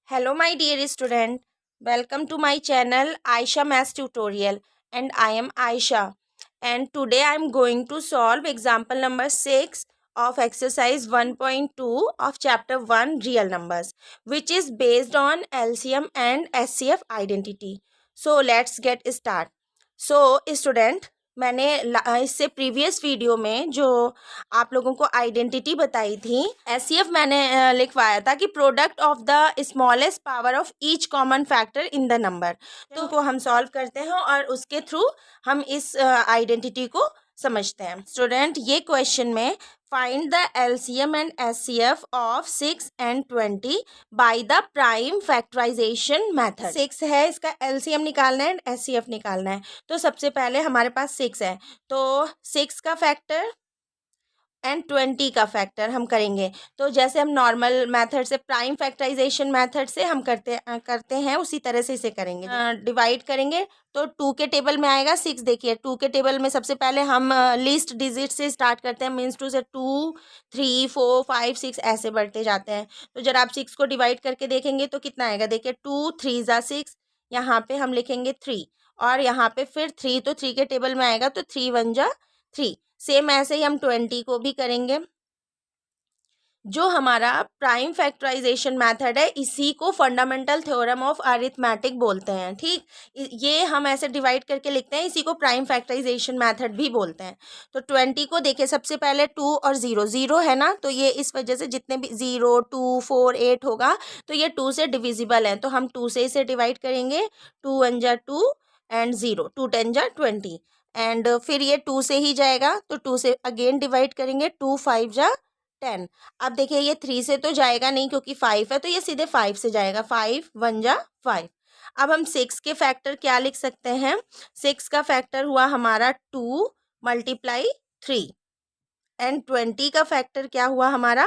Hello my dear student, welcome to my channel Aisha Maths Tutorial and I am Aisha and today I am going to solve example number 6 of exercise 1.2 of chapter 1 real numbers which is based on LCM and SCF identity. So let's get start. So student, मैंने इससे previous video में जो आप लोगों को identity बताई थी SCF मैंने लिखवाया था कि product of the smallest power of each common factor in the number, तो को हम सॉल्व करते हैं और उसके थ्रू हम इस आइडेंटिटी को समझते हैं. स्टूडेंट, ये क्वेश्चन में find the LCM and HCF of 6 and 20 by the prime factorisation method. 6 है, इसका एलसीएम निकालना है एंड एचसीएफ निकालना है. तो सबसे पहले हमारे पास 6 है, तो 6 का फैक्टर एंड 20 का फैक्टर हम करेंगे. तो जैसे हम नॉर्मल मेथड से प्राइम फैक्टराइजेशन मेथड से हम करते हैं उसी तरह से इसे करेंगे. डिवाइड करेंगे तो 2 के टेबल में आएगा 6. देखिए 2 के टेबल में सबसे पहले हम लीस्ट डिजिट से स्टार्ट करते हैं, मीन्स 2 से 2 3 4 5 6 ऐसे बढ़ते जाते हैं. तो जब आप 6 को डिवाइड करके देखेंगे तो कितना आएगा. देखिए 2 3 ज़ा 6, यहाँ पे हम लिखेंगे 3 और यहाँ पे फिर 3, तो 3 के टेबल में आएगा तो 3 1 ज़ा 3. सेम ऐसे ही हम 20 को भी करेंगे. जो हमारा प्राइम फैक्टराइजेशन मेथड है इसी को फंडामेंटल थ्योरम ऑफ अरिथमेटिक बोलते हैं. ठीक, ये हम ऐसे डिवाइड करके लिखते हैं, इसी को प्राइम फैक्टराइजेशन मेथड भी बोलते हैं. तो 20 को देखिए सबसे पहले 2 और 0 0 है ना, तो ये इस वजह से जितने भी 0 2 4 8 होगा तो ये 2 से डिविजिबल है, तो हम 2 से इसे डिवाइड करेंगे. 2 1 जा 2 एंड 0, 2 10 जा 20 एंड फिर ये 2 से ही जाएगा तो 2 से अगेन डिवाइड करेंगे. 2 5 जा 10. अब देखिए ये 3 से तो जाएगा नहीं क्योंकि 5 है, तो ये सीधे 5 से जाएगा. 5 1 जा 5. अब हम 6 के फैक्टर क्या लिख सकते हैं. 6 का फैक्टर हुआ हमारा 2 मल्टीप्लाई 3 एंड 20 का फैक्टर क्या हुआ हमारा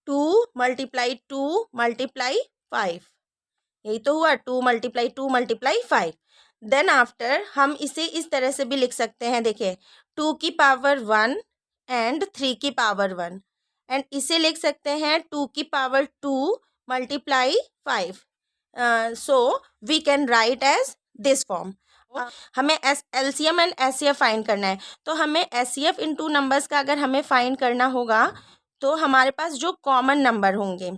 2 मल्टीप्लाई 2 मल्टीप्लाई 5. यही तो हुआ 2 मल्टीप्लाई 2 मल्टीप्लाई 5. देन आफ्टर हम इसे इस तरह से भी लिख सकते हैं. देखिए 2 की पावर 1 एंड 3 की पावर 1 एंड इसे लिख सकते हैं 2 की power 2 multiply 5. So we can write as this form. हमें एलसीएम एंड एचसीएफ फाइंड करना है, तो हमें एचसीएफ इन टू नंबर्स का अगर हमें फाइंड करना होगा तो हमारे पास जो कॉमन नंबर होंगे,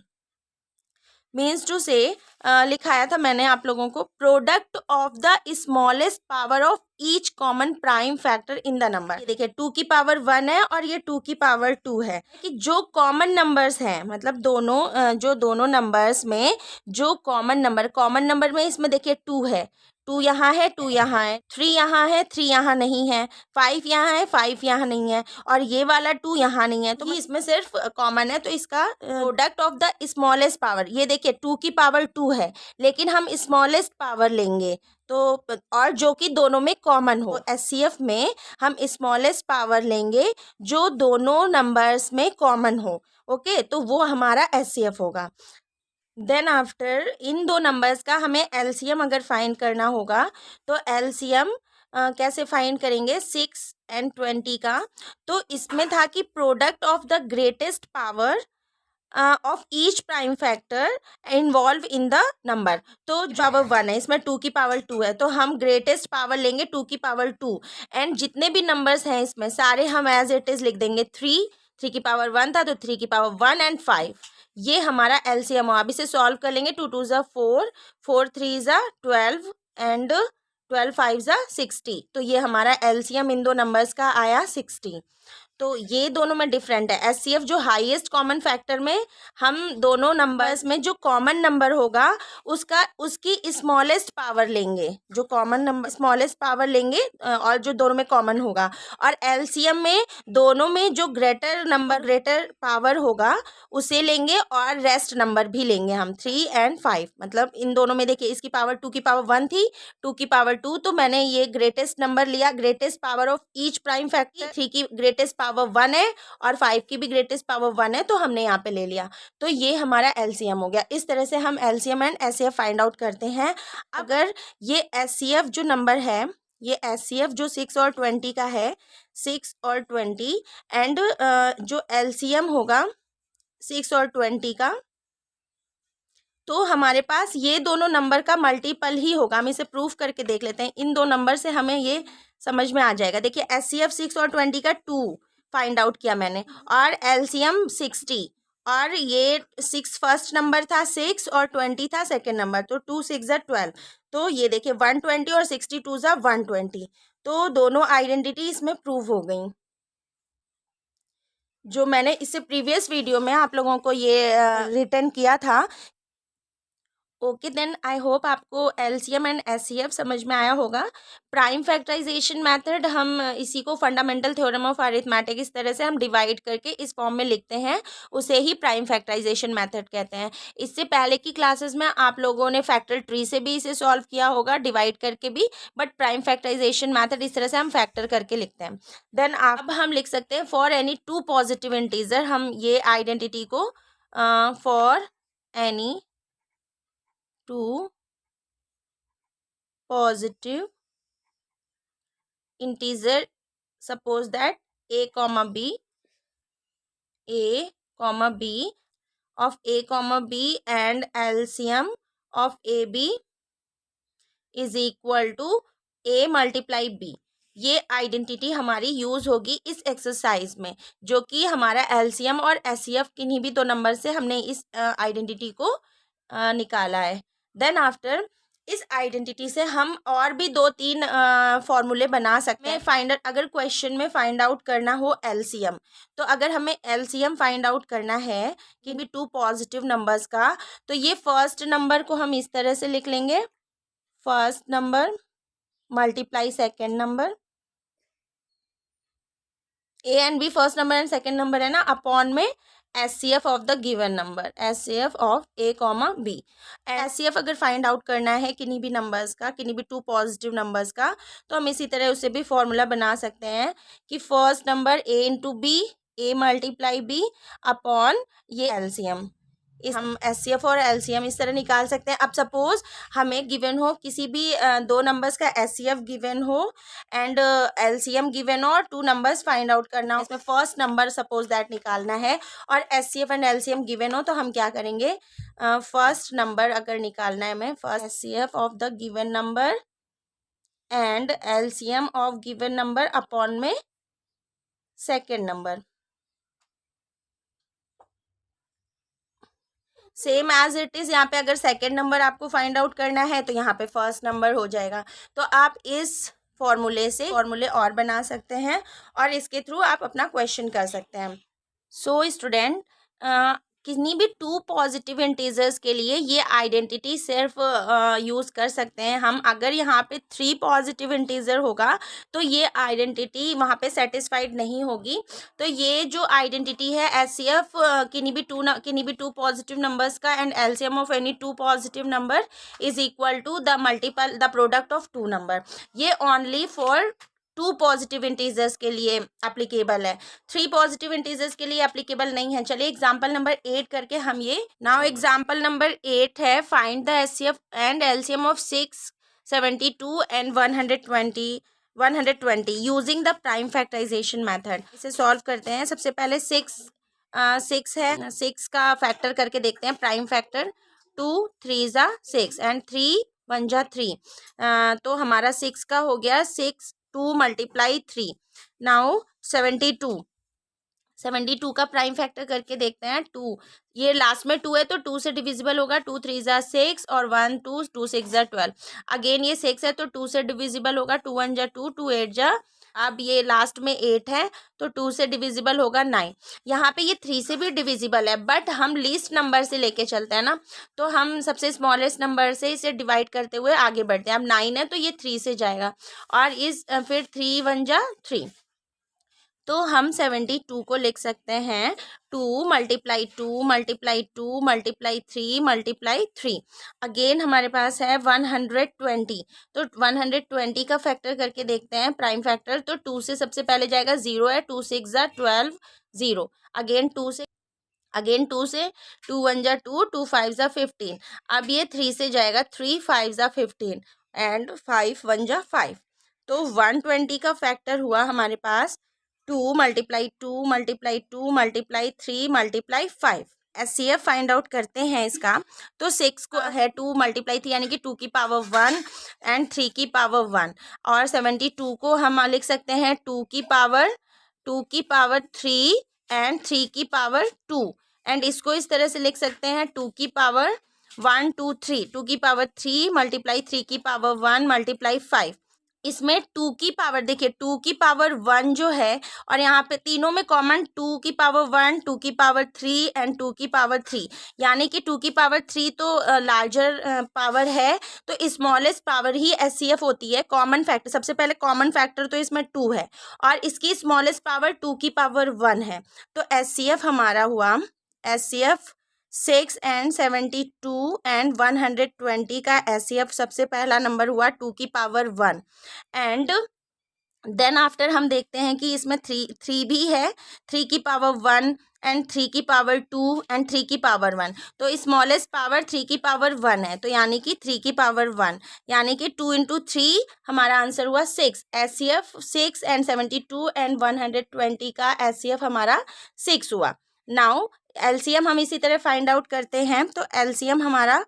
मीन्स टू से लिखाया था मैंने आप लोगों को product of the smallest power of each common prime factor in the number. देखिए 2 की पावर 1 है और ये 2 की पावर 2 है कि जो कॉमन नंबर्स हैं, मतलब दोनों नंबर्स में जो कॉमन नंबर में इसमें देखिए 2 है, 2 यहाँ है 2 यहाँ है, 3 यहाँ है 3 यहाँ नहीं है, 5 यहाँ है 5 यहाँ नहीं है और ये वाला 2 यहाँ नहीं है, तो इसमें सिर्फ कॉमन है. तो इसका product of the smallest power, ये देखिए 2 की पावर 2 है लेकिन हम स्मॉलेस्ट पावर लेंगे तो और जो कि दोनों में कॉमन हो. तो एचसीएफ में हम स्मॉलेस्ट पावर लेंगे जो दोनों नंबर्स में कॉमन हो. ओके, तो वो हमारा एचसीएफ होगा. देन आफ्टर इन दो नंबर्स का हमें एलसीएम अगर फाइंड करना होगा तो एलसीएम कैसे फाइंड करेंगे 6 and 20 का. तो इसमें था कि product of the greatest power of each prime factor involve in the number. तो पावर 1 है, इसमें 2 की पावर 2 है, तो हम ग्रेटेस्ट पावर लेंगे 2 की पावर 2 एंड जितने भी नंबर्स हैं इसमें सारे हम एज इट इज लिख देंगे. 3 की पावर 1 था तो 3 की पावर 1 एंड 5. ये हमारा एलसीएम हो. अब इसे सॉल्व कर लेंगे. 2 2 ज़ा 4, 4 3 ज़ा 12 एंड 12 5 ज़ा 60. तो ये हमारा एलसीएम इन दो नंबर्स का आया 60. तो ये दोनों में डिफरेंट है. एचसीएफ जो हाईएस्ट कॉमन फैक्टर में हम दोनों नंबर्स में जो कॉमन नंबर होगा उसकी स्मॉलेस्ट पावर लेंगे, जो कॉमन नंबर स्मॉलेस्ट पावर लेंगे और जो दोनों में कॉमन होगा. और एलसीएम में दोनों में जो ग्रेटर पावर होगा उसे लेंगे और रेस्ट नंबर भी लेंगे हम 3 and 5. मतलब इन दोनों में देखिए इसकी पावर 2 की पावर 1 थी, 2 की पावर 2, तो मैंने ये ग्रेटेस्ट नंबर लिया. Greatest power of each prime factor 3 की ग्रेटेस्ट पावर 1 है और 5 की भी ग्रेटेस्ट पावर 1 है, तो हमने यहाँ पे ले लिया. तो ये हमारा एलसीएम हो गया. इस तरह से हम LCM and HCF find out करते हैं. अगर ये एचसीएफ जो नंबर है, ये एचसीएफ जो 6 और 20 का है, 6 और 20 एंड जो एलसीएम होगा 6 और 20 का तो हमारे पास ये दोनों नंबर का मल्टीपल ही होगा। हम इसे प्रूफ करके देख लेते हैं। इन दो नंबर से हमें ये समझ में आ जाएगा। देखिए HCF 6 और 20 का 2 फाइंड आउट किया मैंने, और LCM 60, और ये 6 फर्स्ट नंबर था 6 और 20 था सेकेंड नंबर, तो 2 6 ज़ा 12। तो ये देखिए 120 और 62 ज़ा 120। तो दोनों आइडेंटिटी इसमें प्रूव हो गई। जो मैंने इससे प्रीवियस वीडियो में आप लोगों को ये रिटर्न किया था। ओके देन, आई होप आपको LCM एंड SCF समझ में आया होगा। प्राइम फैक्टराइजेशन मेथड, हम इसी को फंडामेंटल थ्योरम ऑफ अरिथमेटिक इस तरह से हम डिवाइड करके इस फॉर्म में लिखते हैं, उसे ही प्राइम फैक्टराइजेशन मेथड कहते हैं। इससे पहले की क्लासेस में आप लोगों ने फैक्टर ट्री से भी इसे सॉल्व किया होगा, डिवाइड करके भी, बट प्राइम फैक्टराइजेशन मेथड इस तरह से हम फैक्टर करके लिखते हैं। देन अब हम लिख सकते हैं for any two positive integer, हम ये आइडेंटिटी को for any two positive integer, suppose that a comma b of a comma b and LCM of ab is equal to a multiply b। ये identity हमारी use होगी इस exercise में, जो कि हमारा LCM और SCF किन्हीं भी दो नंबर से हमने इस आइडेंटिटी को निकाला है। देन आफ्टर इस आइडेंटिटी से हम और भी 2-3 फॉर्मूले बना सकते हैं। अगर क्वेश्चन में फाइंड आउट करना हो LCM, तो अगर हमें LCM फाइंड आउट करना है कि भी टू पॉजिटिव नंबर्स का, तो ये फर्स्ट नंबर को हम इस तरह से लिख लेंगे, first number multiply second number, A and B first number and second number है ना, अपॉन में SCF of the given number, SCF of A comma B। SCF अगर फाइंड आउट करना है किन्हीं भी नंबर्स का, किन्हीं भी टू पॉजिटिव नंबर्स का, तो हम इसी तरह उससे भी फॉर्मूला बना सकते हैं कि first number A into B, A multiply B upon ये LCM। इस हम SCF और LCM इस तरह निकाल सकते हैं। अब सपोज हमें गिवन हो किसी भी दो नंबर्स का SCF गिवन हो एंड LCM गिवन हो, और टू नंबर्स फाइंड आउट करना हो, इसमें फर्स्ट नंबर सपोज दैट निकालना है और SCF एंड LCM गिवन हो, तो हम क्या करेंगे, फर्स्ट नंबर अगर निकालना है हमें, first SCF of the given number and LCM of given number upon में second number, same as it is. यहाँ पे अगर सेकेंड नंबर आपको फाइंड आउट करना है तो यहाँ पे फर्स्ट नंबर हो जाएगा। तो आप इस फॉर्मूले और बना सकते हैं और इसके थ्रू आप अपना क्वेश्चन कर सकते हैं। सो स्टूडेंट, किन्हीं भी टू पॉजिटिव इंटीजर्स के लिए ये आइडेंटिटी सिर्फ यूज़ कर सकते हैं हम। अगर यहाँ पे 3 पॉजिटिव इंटीजर होगा तो ये आइडेंटिटी वहाँ पे सेटिस्फाइड नहीं होगी। तो ये जो आइडेंटिटी है SCF किन्हीं भी टू पॉजिटिव नंबर्स का and LCM of any two positive number is equal to the product of two number, ये only for two positive integers के लिए एप्लीकेबल है, 3 पॉजिटिव इंटीजर्स के लिए एप्लीकेबल नहीं है। चलिए एग्जांपल नंबर 8 करके हम ये, नाउ एग्जांपल नंबर 8 है, find the SCF and LCM of 6, 72 and 120 using the prime factorisation method. इसे सॉल्व करते हैं। सबसे पहले 6 है, 6 का फैक्टर करके देखते हैं, प्राइम फैक्टर 2 3 ज़ा 6 एंड 3 1 ज़ा 3, तो हमारा 6 का हो गया 6 2 मल्टीप्लाई 3, नाउ 72 का प्राइम फैक्टर करके देखते हैं 2, ये लास्ट में 2 है तो 2 से डिविजिबल होगा, 2 3 ज़ा 6 और 1 2 2 6 ज़ा 12, अगेन ये 6 है तो 2 से डिविजिबल होगा, 2 1 ज़ा 2 2 8 ज़ा, अब ये लास्ट में 8 है तो 2 से डिविजिबल होगा 9। यहाँ पे ये 3 से भी डिविजिबल है, बट हम लीस्ट नंबर से लेके चलते हैं ना, तो हम सबसे स्मॉलेस्ट नंबर से इसे डिवाइड करते हुए आगे बढ़ते हैं। अब 9 है तो ये 3 से जाएगा और इस फिर 3 1 ज़ा 3, तो हम 72 को लिख सकते हैं 2 multiply 2 multiply 2 multiply 3 multiply 3, again हमारे पास है 120, तो 120 का फैक्टर करके देखते हैं प्राइम फैक्टर, तो 2 से सबसे पहले जाएगा 0 है, 2 6 ज़ा 12 0, अगेन 2 से 2 1 ज़ा 2 2 5 ज़ा 15, अब ये 3 से जाएगा 3 5 ज़ा 15 एंड 5 1 ज़ा 5, तो 120 का फैक्टर हुआ हमारे पास 2 multiply 2 multiply 2 multiply 3 multiply 5, HCF find out करते हैं इसका, तो 6 को है 2 मल्टीप्लाई 3 यानी कि 2 की पावर 1 एंड 3 की पावर 1, और 72 को हम लिख सकते हैं 2 की पावर 3 एंड 3 की पावर 2, एंड इसको इस तरह से लिख सकते हैं 2 की पावर 1 2 3, 2 की पावर 3 मल्टीप्लाई 3 की पावर 1 मल्टीप्लाई 5। इसमें 2 की पावर देखिए 2 की पावर 1 जो है, और यहाँ पे तीनों में कॉमन 2 की पावर 1, 2 की पावर 3 एंड 2 की पावर 3, यानी कि 2 की पावर 3 तो लार्जर पावर है, तो स्मॉलेस्ट पावर ही HCF होती है। कॉमन फैक्टर, सबसे पहले कॉमन फैक्टर तो इसमें 2 है, और इसकी स्मॉलेस्ट पावर 2 की पावर 1 है। तो HCF हमारा हुआ, HCF 6 एंड 72 एंड 120 का HCF सबसे पहला नंबर हुआ 2 की पावर 1, एंड देन आफ्टर हम देखते हैं कि इसमें 3 भी है, 3 की पावर 1 एंड 3 की पावर 2 एंड 3 की पावर 1, तो स्मॉलेस्ट पावर 3 की पावर 1 है, तो यानी कि 3 की पावर 1, यानी कि 2 इंटू 3 हमारा आंसर हुआ 6। HCF 6 एंड 72 एंड 120 का HCF हमारा 6 हुआ। नाउ LCM हम इसी तरह फाइंड आउट करते हैं, तो LCM हमारा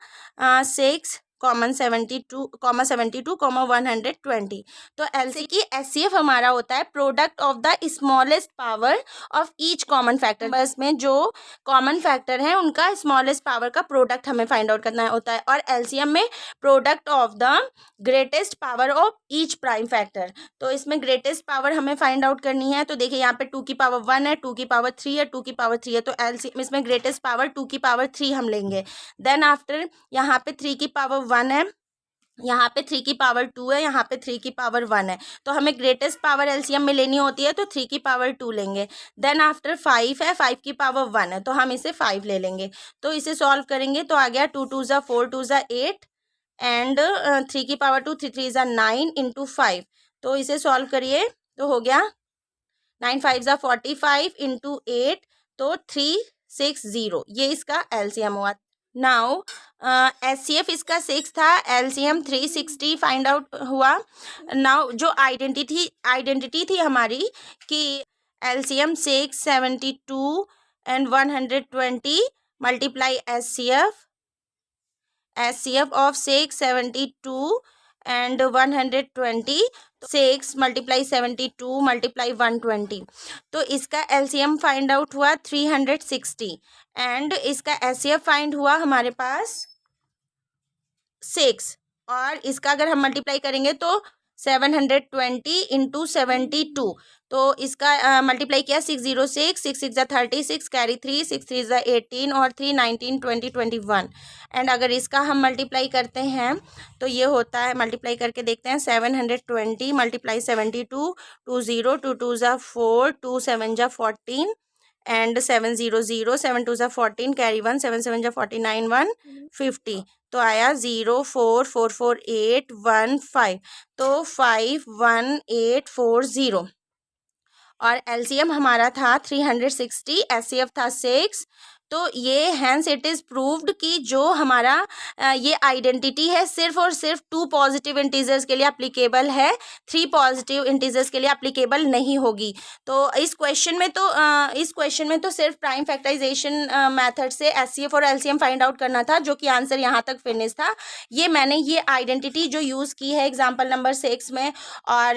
6 कॉमन 72 कॉमा 120, तो LCM की HCF हमारा होता है product of the smallest power of each common factor. बस में जो कॉमन फैक्टर है उनका स्मॉलेस्ट पावर का प्रोडक्ट हमें फाइंड आउट करना होता है, और LCM में product of the greatest power of each prime factor. तो इसमें ग्रेटेस्ट पावर हमें फाइंड आउट करनी है, तो देखिए यहाँ पे 2 की पावर 1 है, 2 की पावर 3 है, 2 की पावर 3 है, तो LCM इसमें ग्रेटेस्ट पावर 2 की पावर 3 हम लेंगे। देन आफ्टर यहाँ पे 3 की पावर 1 है, यहाँ पे 3 की पावर 2 है, यहाँ पे 3 की पावर 1 है, तो हमें ग्रेटेस्ट पावर LCM में लेनी होती है, तो 3 की पावर 2 लेंगे। देन आफ्टर 5 है, 5 की पावर 1 है, तो हम इसे 5 ले लेंगे। तो इसे सॉल्व करेंगे तो आ गया 2 2 ज़ा 4, 2 ज़ा 8 एंड 3 की पावर 2, 3 3 ज़ा 9 इंटू 5, तो इसे सॉल्व करिए तो हो गया 9 5 ज़ा 45 इंटू 8, तो 360, ये इसका LCM हुआ। नाउ HCF इसका 6 था, LCM 360 फाइंड आउट हुआ। नाउ जो आइडेंटिटी थी हमारी कि LCM 6 72 and 120 multiply HCF of 6 72 and 120, 6 multiply 72 multiply 120, तो इसका LCM फाइंड आउट हुआ 360, एंड इसका HCF फाइंड हुआ हमारे पास 6, और इसका अगर हम मल्टीप्लाई करेंगे तो 720 इंटू 72, तो इसका मल्टीप्लाई किया 606, 6 6 ज़ा 36, कैरी 3, 6 3 ज़ा 18 और 3 19 20 21, एंड अगर इसका हम मल्टीप्लाई करते हैं तो ये होता है, मल्टीप्लाई करके देखते हैं 720 मल्टीप्लाई 72, 20 2 2 ज़ा 4, 2 7 ज़ा 14 एंड 700, 7 2 ज़ा 14, कैरी 1, 7 7 ज़ा 49, 1 50, तो आया 0444815, तो 51840, और LCM हमारा था 360, HCF था 6, तो ये हैंस इट इज़ प्रूव्ड कि जो हमारा ये आइडेंटिटी है सिर्फ और सिर्फ 2 पॉजिटिव इंटीजर्स के लिए अप्लीकेबल है, 3 पॉजिटिव इंटीजर्स के लिए अप्लीकेबल नहीं होगी। तो इस क्वेश्चन में तो सिर्फ प्राइम फैक्टराइजेशन मेथड से HCF और LCM फाइंड आउट करना था, जो कि आंसर यहाँ तक फिनिश था। ये मैंने ये आइडेंटिटी जो यूज़ की है एग्जाम्पल नंबर 6 में और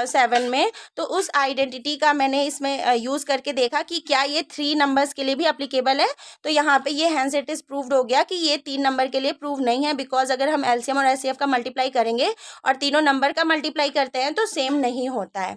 7 में, तो उस आइडेंटिटी का मैंने इसमें यूज़ करके देखा कि क्या ये 3 नंबर्स के लिए भी अप्लीकेबल है। तो यहाँ पे ये हैंस इट इज प्रूव्ड हो गया कि ये 3 नंबर के लिए प्रूव नहीं है, बिकॉज अगर हम LCM और HCF का मल्टीप्लाई करेंगे और तीनों नंबर का मल्टीप्लाई करते हैं तो सेम नहीं होता है।